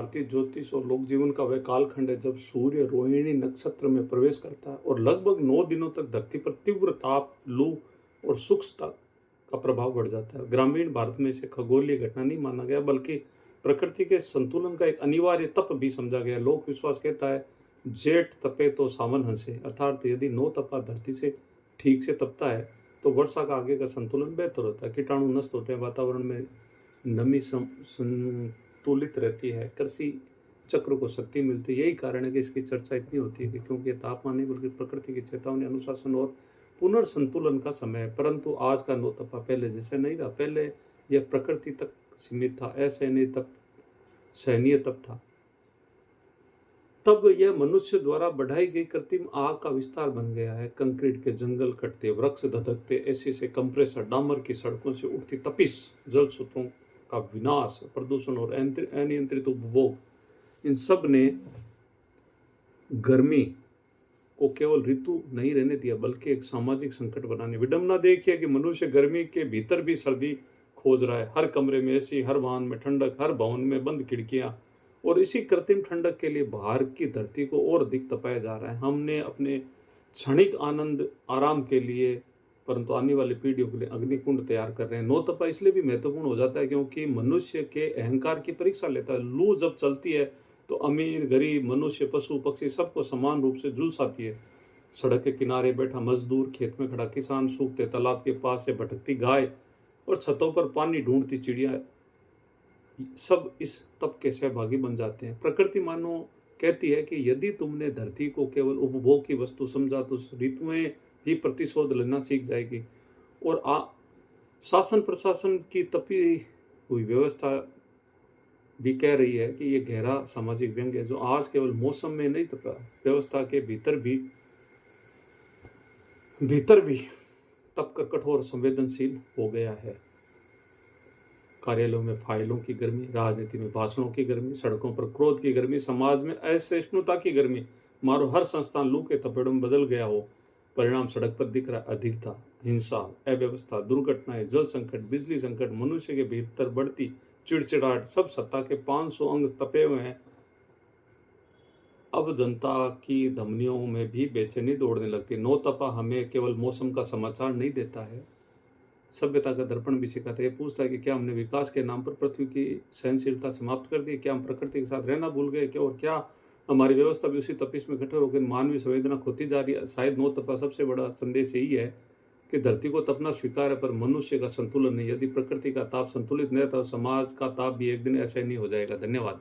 भारतीय ज्योतिष और लोक जीवन का वह कालखंड है जब सूर्य रोहिणी नक्षत्र में प्रवेश करता है और लगभग 9 दिनों तक धरती पर तीव्र ताप, लू और शुष्कता का प्रभाव बढ़ जाता है। ग्रामीण भारत में इसे खगोलीय घटना नहीं माना गया बल्कि प्रकृति के संतुलन का एक अनिवार्य तप भी समझा गया। लोक विश्वास कहता है, जेठ तपे तो सावन हंसे, अर्थात यदि 9 तपा धरती से ठीक से तपता है तो वर्षा का आगे का संतुलन बेहतर होता है, कीटाणु नष्ट होते हैं, वातावरण में नमी संतुलित रहती है, कृषि चक्र को शक्ति मिलती है। यही कारण है कि इसकी चर्चा इतनी होती है कि क्योंकि ये तापमान नहीं बल्कि प्रकृति की चेतावनी, अनुशासन और पुनर्संतुलन का समय है। परंतु आज का 9 तपा पहले जैसे नहीं रहा। पहले यह प्रकृति तक सीमित था, असहनीय तप था। तब यह मनुष्य द्वारा बढ़ाई गई कृत्रिम आग का विस्तार बन गया है। कंक्रीट के जंगल कटते, वृक्ष धधकते, एसी से कंप्रेसर, डामर की सड़कों से उठती तपिश, जल स्रोतों का विनाश, प्रदूषण और अनियंत्रित उपभोग, इन सब ने गर्मी को केवल ऋतु नहीं रहने दिया बल्कि एक सामाजिक संकट बनाने। विडंबना देखिए कि मनुष्य गर्मी के भीतर भी सर्दी खोज रहा है। हर कमरे में एसी, हर वाहन में ठंडक, हर भवन में बंद खिड़कियां, और इसी कृत्रिम ठंडक के लिए बाहर की धरती को और अधिक तपाया जा रहा है। हमने अपने क्षणिक आनंद आराम के लिए, परंतु आने वाली पीढ़ियों के लिए अग्निकुंड तैयार कर रहे हैं। 9 तपा इसलिए भी महत्वपूर्ण हो जाता है क्योंकि मनुष्य के अहंकार की परीक्षा लेता है। लू जब चलती है तो अमीर, गरीब, मनुष्य, पशु, पक्षी सबको समान रूप से झुलसाती है। सड़क के किनारे बैठा मजदूर, खेत में खड़ा किसान, सूखते तालाब के पास से भटकती गाय और छतों पर पानी ढूंढती चिड़िया, सब इस तप के सहभागी बन जाते हैं। प्रकृति मानो कहती है कि यदि तुमने धरती को केवल उपभोग की वस्तु समझा तो ऋतुएं ही प्रतिशोध लेना सीख जाएगी। और शासन प्रशासन की तपी हुई व्यवस्था भी कह रही है कि ये गहरा सामाजिक व्यंग्य है जो आज केवल मौसम में नहीं तपा, व्यवस्था के भीतर भी तप कर कठोर संवेदनशील हो गया है। कार्यालयों में फाइलों की गर्मी, राजनीति में भाषणों की गर्मी, सड़कों पर क्रोध की गर्मी, समाज में असहिष्णुता की गर्मी, मारो हर संस्थान लू के तपेड़ों में बदल गया हो। परिणाम सड़क पर दिख रहा है, अधिकता, हिंसा, अव्यवस्था, दुर्घटनाएं, जल संकट, बिजली संकट, मनुष्य के भीतर बढ़ती चिड़चिड़ाहट, सब सत्ता के 500 अंग तपे हुए हैं। अब जनता की धमनियों में भी बेचैनी दौड़ने लगती है। 9 तपा हमें केवल मौसम का समाचार नहीं देता है, सभ्यता का दर्पण भी सिखाता है। ये पूछता है कि क्या हमने विकास के नाम पर पृथ्वी की सहनशीलता समाप्त कर दी? क्या हम प्रकृति के साथ रहना भूल गए? क्या और क्या हमारी व्यवस्था भी उसी तपिश में कठोर होकर मानवीय संवेदना खोती जा रही है? शायद 9 तपा सबसे बड़ा संदेश यही है कि धरती को तपना स्वीकार है पर मनुष्य का संतुलन नहीं। यदि प्रकृति का ताप संतुलित नहीं था तो समाज का ताप भी एक दिन ऐसा ही नहीं हो जाएगा। धन्यवाद।